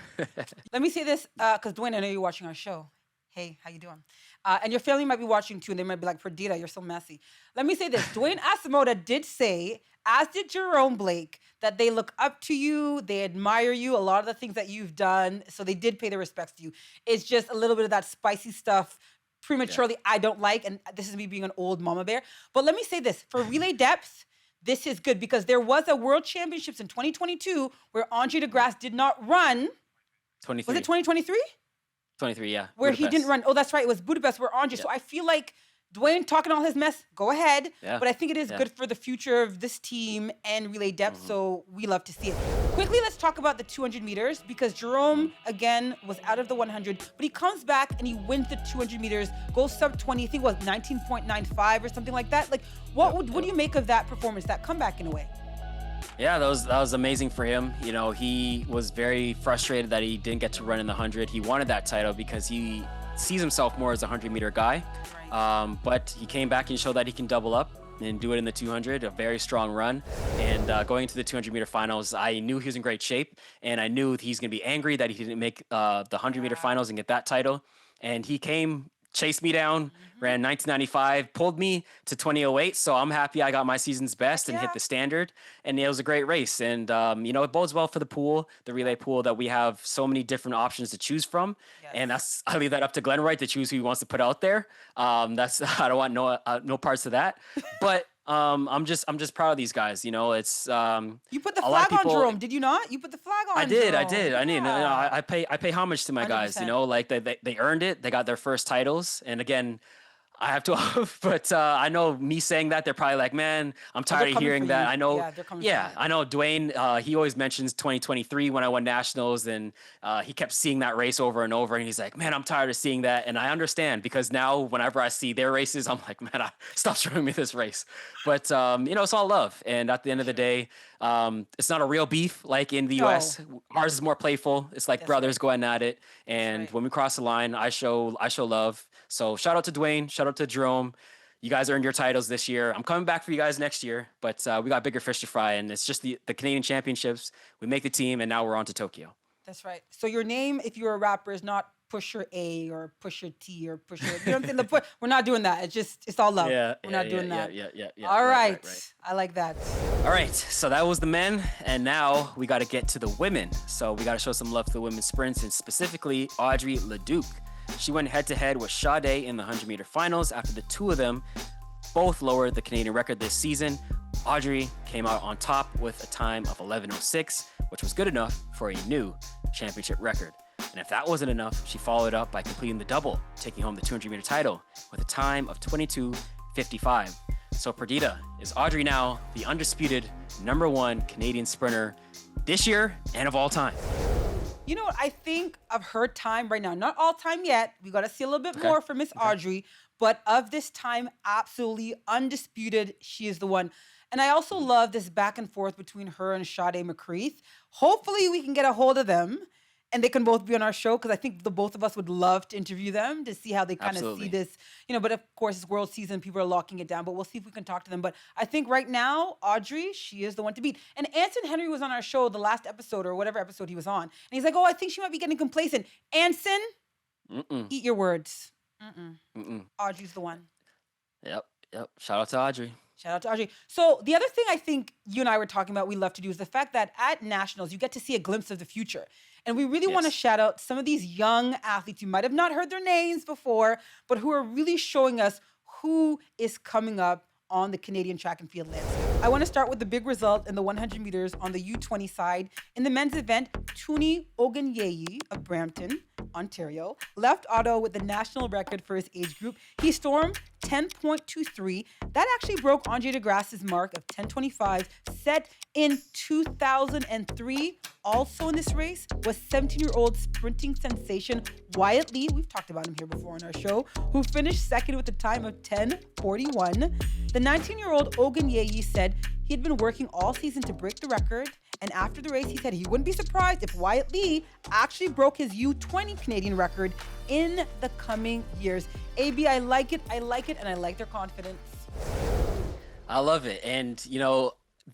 Let me say this, because Dwayne, I know you're watching our show. Hey, how you doing? And your family might be watching too, and they might be like, Perdita, you're so messy. Let me say this. Dwayne Asamoah did say, as did Jerome Blake, that they look up to you, they admire you, a lot of the things that you've done, so they did pay their respects to you. It's just a little bit of that spicy stuff prematurely I don't like, and this is me being an old mama bear. But let me say this. For relay depth, this is good, because there was a World Championships in 2022 where Andre DeGrasse did not run. 23. Was it 2023? 23, yeah. Where Budapest. he didn't run. Oh, that's right. It was Budapest where Andre. So I feel like Dwayne talking all his mess, go ahead. Yeah. But I think it is good for the future of this team and relay depth, so we love to see it. Quickly, let's talk about the 200 meters, because Jerome, again, was out of the 100, but he comes back and he wins the 200 meters, goes sub 20, I think it was 19.95 or something like that. Like, what do you make of that performance, that comeback in a way? Yeah, that was amazing for him. You know, he was very frustrated that he didn't get to run in the 100. He wanted that title because he sees himself more as a 100-meter guy. But he came back and showed that he can double up and do it in the 200, a very strong run. And going into the 200-meter finals, I knew he was in great shape, and I knew he's going to be angry that he didn't make the 100-meter finals and get that title. And he came chased me down, ran 1995, pulled me to 2008. So I'm happy I got my season's best and hit the standard. And it was a great race. And, it bodes well for the pool, the relay pool, that we have so many different options to choose from. Yes. And I leave that up to Glenroy to choose who he wants to put out there. I don't want no parts of that. But I'm just proud of these guys. It's you put the flag on Jerome, did you not? You put the flag on. I did. Jerome. I mean, I pay homage to my guys. 100%. Like they earned it. They got their first titles, and again, I have 12, but I know me saying that, they're probably like, man, I'm tired of hearing that. I know, I know Dwayne, he always mentions 2023 when I won nationals, and he kept seeing that race over and over, and he's like, man, I'm tired of seeing that. And I understand, because now whenever I see their races, I'm like, man, stop showing me this race. But, it's all love. And at the end of the day, it's not a real beef like in the US. Ours is more playful. It's like brothers going at it. And when we cross the line, I show love. So shout out to Dwayne, shout out to Jerome. You guys earned your titles this year. I'm coming back for you guys next year, but we got bigger fish to fry, and it's just the Canadian Championships. We make the team, and now we're on to Tokyo. That's right. So your name, if you're a rapper, is not Pusher A or Pusher T or Pusher. You know what I'm saying? We're not doing that. It's all love. We're not doing that. Yeah. All right. I like that. All right. So that was the men, and now we got to get to the women. So we got to show some love to the women's sprints, and specifically Audrey Leduc. She went head-to-head with Sade in the 100-meter finals after the two of them both lowered the Canadian record this season. Audrey came out on top with a time of 11:06, which was good enough for a new championship record. And if that wasn't enough, she followed up by completing the double, taking home the 200-meter title with a time of 22:55. So Perdita, is Audrey now the undisputed #1 Canadian sprinter this year and of all time? You know what? I think of her time right now, not all time yet. We got to see a little bit more from Miss Audrey, but of this time, absolutely undisputed, she is the one. And I also love this back and forth between her and Sade McCreath. Hopefully we can get a hold of them and they can both be on our show, because I think the both of us would love to interview them to see how they kind of see this. But of course it's world season, people are locking it down, but we'll see if we can talk to them. But I think right now, Audrey, she is the one to beat. And Anson Henry was on our show the last episode or whatever episode he was on. And he's like, I think she might be getting complacent. Anson, eat your words. Audrey's the one. Yep. Shout out to Audrey. Shout out to Audrey. So the other thing I think you and I were talking about we love to do is the fact that at Nationals, you get to see a glimpse of the future. And we really want to shout out some of these young athletes. You might have not heard their names before, but who are really showing us who is coming up on the Canadian track and field landscape. I want to start with the big result in the 100 meters on the U20 side. In the men's event, Tuni Ogunyeyi of Brampton, Ontario, left Ottawa with the national record for his age group. He stormed 10.23. That actually broke Andre DeGrasse's mark of 10.25, set in 2003. Also in this race was 17-year-old sprinting sensation Wyatt Lee, we've talked about him here before on our show, who finished second with a time of 10.41. The 19-year-old Ogunyeyi said he'd been working all season to break the record, and after the race, he said he wouldn't be surprised if Wyatt Lee actually broke his U20 Canadian record in the coming years. AB, I like it, and I like their confidence. I love it. And,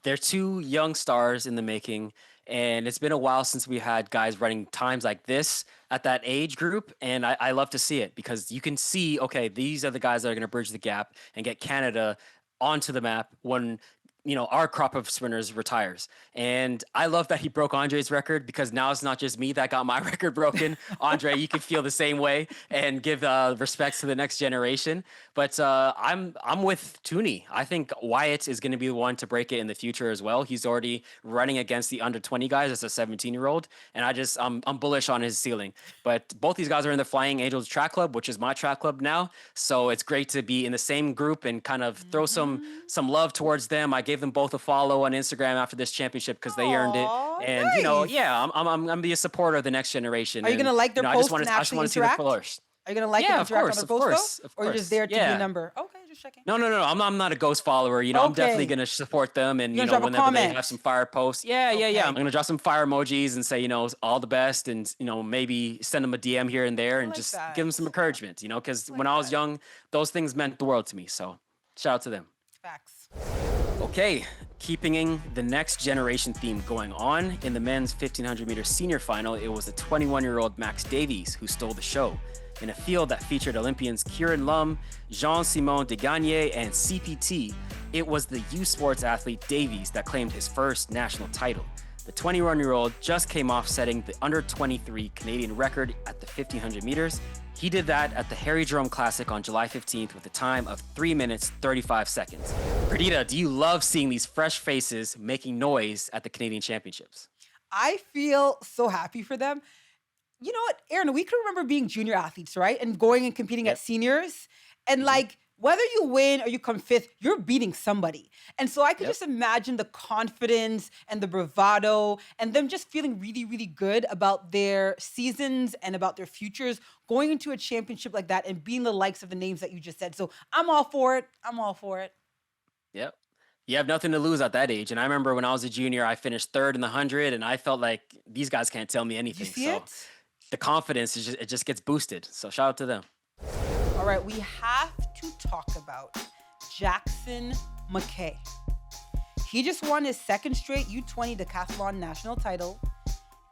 they're two young stars in the making, and it's been a while since we had guys running times like this at that age group, and I love to see it, because you can see, okay, these are the guys that are going to bridge the gap and get Canada onto the map when our crop of sprinters retires. And I love that he broke Andre's record, because now it's not just me that got my record broken. Andre, you can feel the same way and give respects to the next generation. But I'm with Tuni. I think Wyatt is going to be the one to break it in the future as well. He's already running against the under 20 guys as a 17-year-old, and I'm bullish on his ceiling. But both these guys are in the Flying Angels track club, which is my track club now. So it's great to be in the same group and kind of throw some love towards them. I gave them both a follow on Instagram after this championship because they earned it. And nice. I'm gonna be a supporter of the next generation. Are you gonna like their posts and I just want to see them flourish. Are you gonna like and interact on the post, of or you're just there to be a number? Okay, just checking. No. I'm not a ghost follower. I'm definitely gonna support them, and whenever they have some fire posts, I'm gonna drop some fire emojis and say all the best, and maybe send them a DM here and there, and just give them some encouragement. Because when I was young, those things meant the world to me. So shout out to them. Facts. Okay, keeping the next generation theme going on, in the men's 1500 meter senior final, it was the 21-year-old Max Davies who stole the show. in a field that featured Olympians Kieran Lum, Jean-Simon Degagné, and CPT. It was the U Sports athlete Davies that claimed his first national title. The 21-year-old just came off setting the under-23 Canadian record at the 1500 meters. He did that at the Harry Jerome Classic on July 15th with a time of 3 minutes, 35 seconds. Perdita, do you love seeing these fresh faces making noise at the Canadian Championships? I feel so happy for them. You know what, Aaron, we can remember being junior athletes, right? And going and competing at seniors. And like, whether you win or you come fifth, you're beating somebody. And so I could just imagine the confidence and the bravado and them just feeling really, really good about their seasons and about their futures going into a championship like that and being the likes of the names that you just said. So I'm all for it. I'm all for it. Yep. You have nothing to lose at that age. And I remember when I was a junior, I finished third in the 100, and I felt like these guys can't tell me anything. You see so it? the confidence is it just gets boosted. So shout out to them. All right, we have to talk about Jackson McKay. He just won his second straight U20 decathlon national title,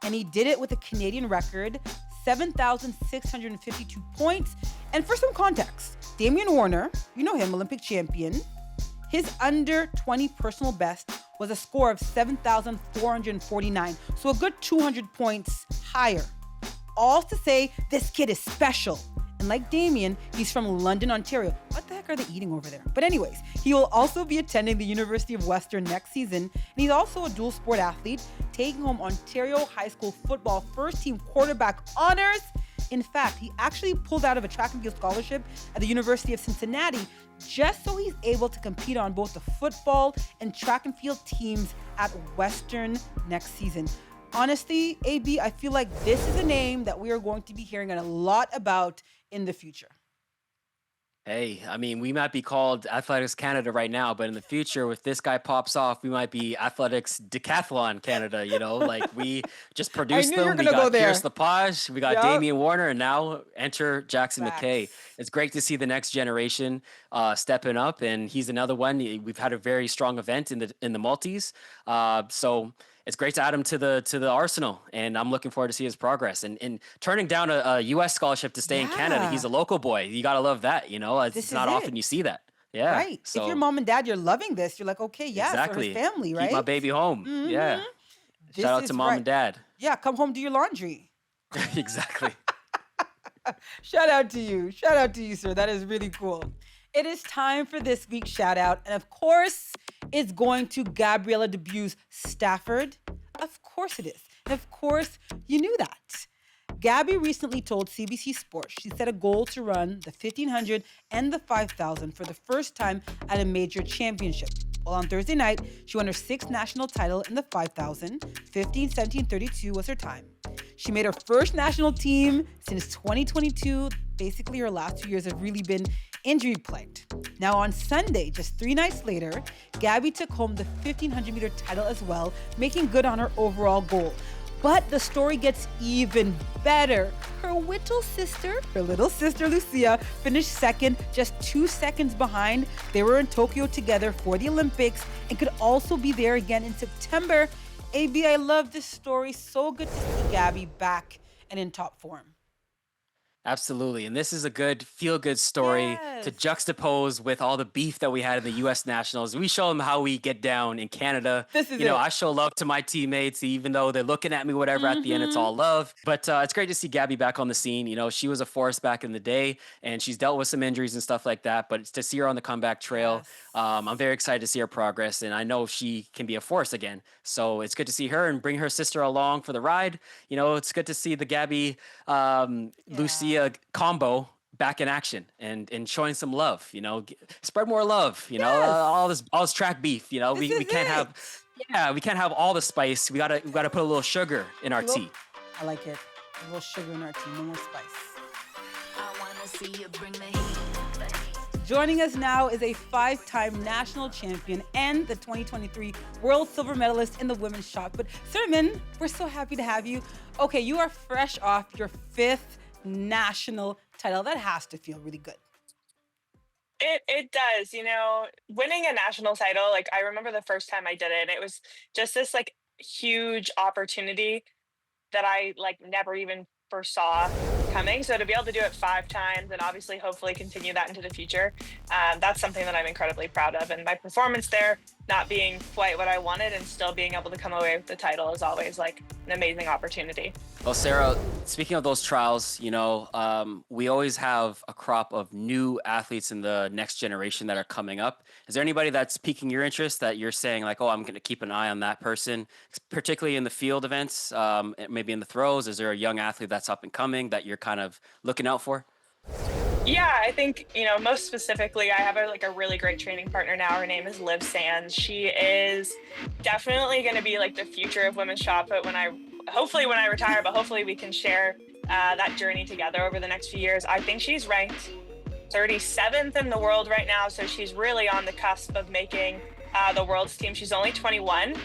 and he did it with a Canadian record, 7,652 points. And for some context, Damian Warner, you know him, Olympic champion, his under 20 personal best was a score of 7,449, so a good 200 points higher. All to say, this kid is special. And like Damien, he's from London, Ontario. What the heck are they eating over there? But anyways, he will also be attending the University of Western next season. And he's also a dual sport athlete, taking home Ontario High School football first team quarterback honors. In fact, he actually pulled out of a track and field scholarship at the University of Cincinnati just so he's able to compete on both the football and track and field teams at Western next season. Honestly, AB, I feel like this is a name that we are going to be hearing a lot about in the future. Hey, I mean, we might be called Athletics Canada right now, but in the future, if this guy pops off, we might be Athletics Decathlon Canada, you know? Like, we just produced them. We got Pierce Lepage, we got Damian Warner, and now enter Jackson McKay. It's great to see the next generation stepping up, and he's another one. We've had a very strong event in the multis, so it's great to add him to the arsenal, and I'm looking forward to see his progress. And turning down a U.S. scholarship to stay in Canada, he's a local boy. You got to love that, you know? It's not often you see that. Yeah. Right. So, if your mom and dad, you're loving this, you're like, okay, yes, exactly. For his family, right? Keep my baby home. Mm-hmm. Yeah. Shout out to mom and dad. Yeah, come home, do your laundry. Exactly. Shout out to you. Shout out to you, sir. That is really cool. It is time for this week's shout out. And of course, it's going to Gabriela DeBues-Stafford. Of course it is. And of course, you knew that. Gabby recently told CBC Sports she set a goal to run the 1500 and the 5000 for the first time at a major championship. Well, on Thursday night, she won her sixth national title in the 5,000. 15:17:32 was her time. She made her first national team since 2022. Basically, her last 2 years have really been injury-plagued. Now, on Sunday, just 3 nights later, Gabby took home the 1500-meter title as well, making good on her overall goal. But the story gets even better. Her little sister Lucia, finished second, just 2 seconds behind. They were in Tokyo together for the Olympics and could also be there again in September. AB, I love this story. So good to see Gabby back and in top form. Absolutely. And this is a good feel-good story to juxtapose with all the beef that we had in the U.S. Nationals. We show them how we get down in Canada. This is you know, I show love to my teammates, even though they're looking at me, whatever, at the end, it's all love. But it's great to see Gabby back on the scene. You know, she was a force back in the day, and she's dealt with some injuries and stuff like that. But to see her on the comeback trail, I'm very excited to see her progress, and I know she can be a force again. So it's good to see her and bring her sister along for the ride. You know, it's good to see the Gabby, Lucia combo back in action and showing some love, you know, spread more love, you know, all this track beef, you know, we can't have all the spice. We gotta put a little sugar in our tea. I like it. A little sugar in our tea, no more spice. I wanna see you bring the heat. Joining us now is a 5-time national champion and the 2023 world silver medalist in the women's shot put. Sarah Mitton, we're so happy to have you. Okay, you are fresh off your 5th national title. That has to feel really good. It does, you know, winning a national title. Like, I remember the first time I did it, and it was just this like huge opportunity that I like never even foresaw coming. So to be able to do it 5 times and obviously hopefully continue that into the future, that's something that I'm incredibly proud of. And my performance there not being quite what I wanted and still being able to come away with the title is always like an amazing opportunity. Well, Sarah, speaking of those trials, we always have a crop of new athletes in the next generation that are coming up. Is there anybody that's piquing your interest that you're saying like, oh, I'm going to keep an eye on that person, particularly in the field events, maybe in the throws? Is there a young athlete that's up and coming that you're kind of looking out for? Yeah, I think, most specifically, I have a really great training partner now. Her name is Liv Sands. She is definitely going to be like the future of women's shot put hopefully when I retire, but hopefully we can share that journey together over the next few years. I think she's ranked 37th in the world right now. So she's really on the cusp of making the world's team. She's only 21,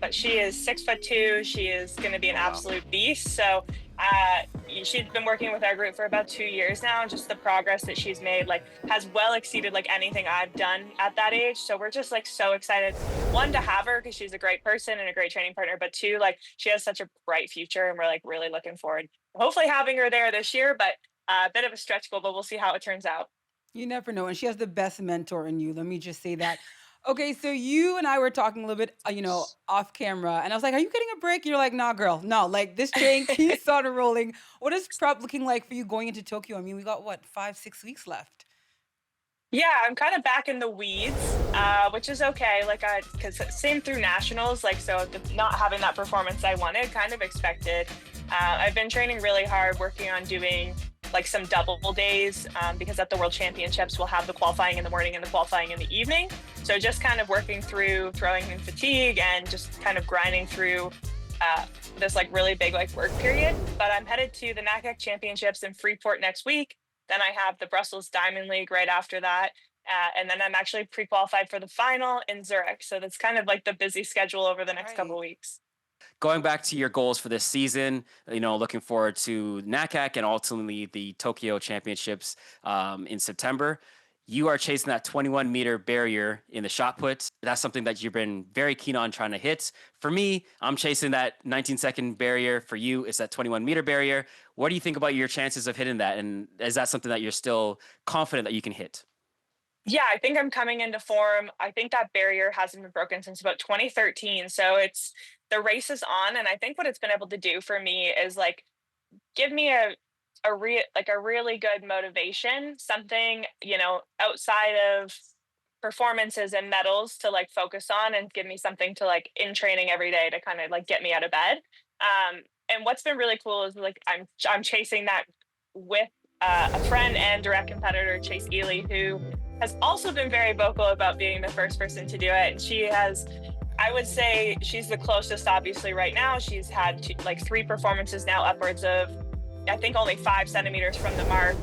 but she is 6'2". She is going to be an absolute beast. So she's been working with our group for about 2 years now. Just the progress that she's made has well exceeded anything I've done at that age. So we're just so excited, one, to have her because she's a great person and a great training partner, but two, she has such a bright future and we're really looking forward hopefully having her there this year, but a bit of a stretch goal, but we'll see how it turns out. You never know. And she has the best mentor in you. Let me just say that. Okay, so you and I were talking a little bit, off camera, and I was like, are you getting a break? You're like, nah, girl, no, this train keeps on rolling. What is prep looking like for you going into Tokyo? I mean, we got, 5-6 weeks left? Yeah, I'm kind of back in the weeds, which is okay. Because same through nationals, so not having that performance I wanted, kind of expected. I've been training really hard, working on doing some double days because at the World Championships, we'll have the qualifying in the morning and the qualifying in the evening. So just kind of working through throwing in fatigue and just kind of grinding through this really big work period. But I'm headed to the NACAC Championships in Freeport next week. Then I have the Brussels Diamond League right after that. And then I'm actually pre-qualified for the final in Zurich. So that's kind of the busy schedule over the next couple of weeks. Going back to your goals for this season, looking forward to NACAC and ultimately the Tokyo Championships in September. You are chasing that 21-meter barrier in the shot put. That's something that you've been very keen on trying to hit. For me, I'm chasing that 19-second barrier. For you, it's that 21-meter barrier. What do you think about your chances of hitting that? And is that something that you're still confident that you can hit? Yeah, I think I'm coming into form. I think that barrier hasn't been broken since about 2013. So the race is on. And I think what it's been able to do for me is give me a really good motivation, something, outside of performances and medals to focus on and give me something to in training every day to kind of get me out of bed. And what's been really cool is I'm chasing that with a friend and direct competitor, Chase Ely, who has also been very vocal about being the first person to do it. And she has, I would say she's the closest, obviously, right now. She's had 3 performances now, upwards of, I think, only 5 centimeters from the mark.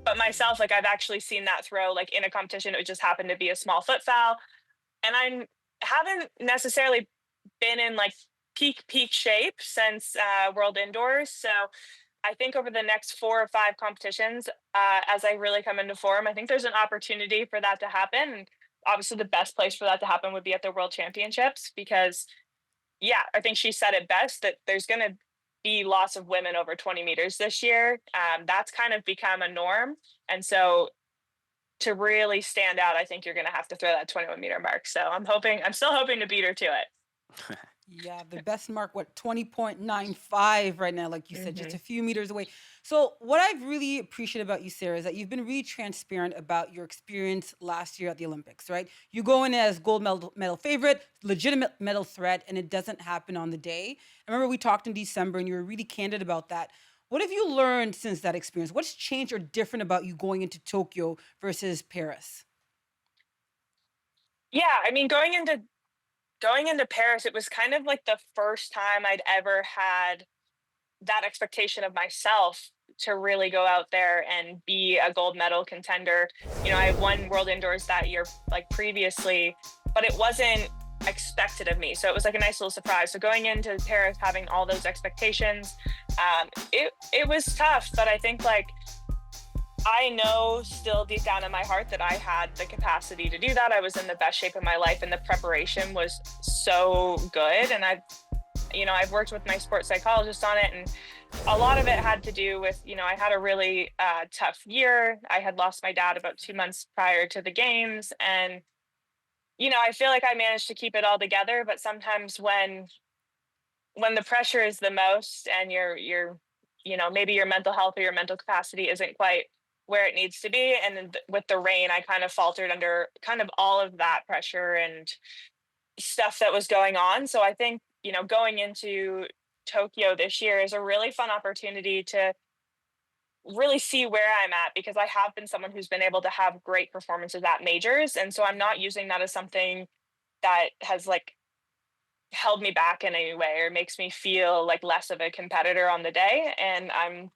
But myself, I've actually seen that throw in a competition. It just happened to be a small foot foul. And I haven't necessarily been in peak shape since World Indoors. So I think over the next 4 or 5 competitions, as I really come into form, I think there's an opportunity for that to happen. And obviously the best place for that to happen would be at the World Championships because, I think she said it best that there's going to be lots of women over 20 meters this year. That's kind of become a norm. And so to really stand out, I think you're going to have to throw that 21-meter mark. So I'm still hoping to beat her to it. Yeah, the best mark, 20.95 right now, like you said, just a few meters away. So what I've really appreciated about you, Sarah, is that you've been really transparent about your experience last year at the Olympics, right? You go in as gold medal favorite, legitimate medal threat, and it doesn't happen on the day. I remember we talked in December and you were really candid about that. What have you learned since that experience? What's changed or different about you going into Tokyo versus Paris? Yeah, I mean, going into Paris, it was kind of the first time I'd ever had that expectation of myself to really go out there and be a gold medal contender. I won World Indoors that year, previously, but it wasn't expected of me. So it was a nice little surprise. So going into Paris, having all those expectations, it was tough, but I think I know still deep down in my heart that I had the capacity to do that. I was in the best shape of my life and the preparation was so good. And I've I've worked with my sports psychologist on it, and a lot of it had to do with, I had a really tough year. I had lost my dad about 2 months prior to the games, and I feel like I managed to keep it all together. But sometimes when the pressure is the most, and you're maybe your mental health or your mental capacity isn't quite where it needs to be, and then with the rain, I kind of faltered under kind of all of that pressure and stuff that was going on. So I think, going into Tokyo this year is a really fun opportunity to really see where I'm at, because I have been someone who's been able to have great performances at majors. And so I'm not using that as something that has like held me back in any way or makes me feel like less of a competitor on the day. And I'm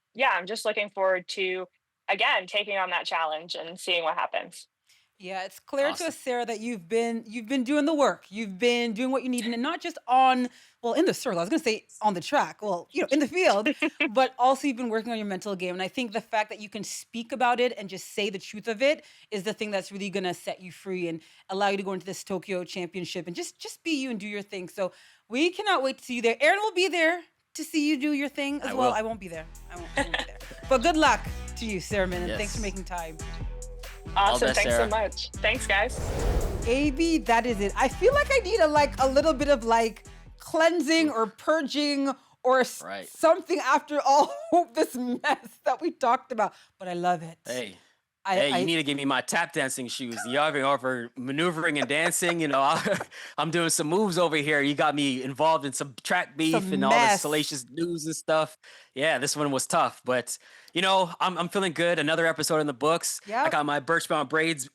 just looking forward to, again, taking on that challenge and seeing what happens. Yeah, it's clear to Awesome. us, Sarah, that you've been doing the work. You've been doing what you need, and not just in the circle. I was going to say on the track, in the field, but also you've been working on your mental game. And I think the fact that you can speak about it and just say the truth of it is the thing that's really going to set you free and allow you to go into this Tokyo Championship and just be you and do your thing. So we cannot wait to see you there. Aaron will be there to see you do your thing as well. will. I won't be there. I won't be there. But good luck to you, Sarah Milton. Yes. Thanks for making time. Awesome. best, Thanks Sarah. so much. Thanks, guys. AB, that is it. I feel like I need a little bit of cleansing or purging or Right. something after all this mess that we talked about. But I love it. Hey. I You need to give me my tap dancing shoes. You're over maneuvering and dancing. I'm doing some moves over here. You got me involved in some track beef Some and all this mess. salacious news and stuff. Yeah, this one was tough, but I'm feeling good. Another episode in the books. I Yep. got my Birchbound braids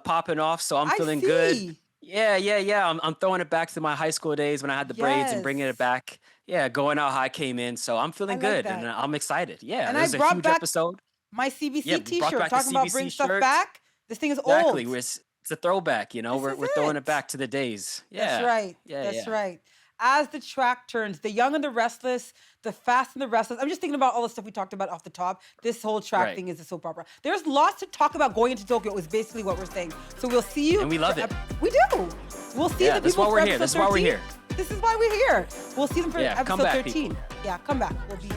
popping off, so I'm I feeling see. good. Yeah. I'm throwing it back to my high school days when I had the braids and bringing Yes. it back. Yeah, going out how I came in. So I'm feeling I like good, that. and I'm excited. Yeah, And this I is a brought huge back episode. My CBC Yeah, we brought t-shirt back the talking about CBC bring stuff shirt. back. This thing is Exactly. old. It's a throwback, This We're is throwing it. it back to the days. Yeah. That's right. Yeah, That's yeah. right. As the track turns, the young and the restless, the fast and the restless. I'm just thinking about all the stuff we talked about off the top. This whole track Right. thing is a soap opera. There's lots to talk about going into Tokyo, is basically what we're saying. So we'll see you. And we love for it. We do. We'll see Yeah, the that's people why for we're here. episode That's why we're 13. here. This is why we're here. We'll see them for Yeah, come episode back, 13. people. Yeah, come back. We'll be here.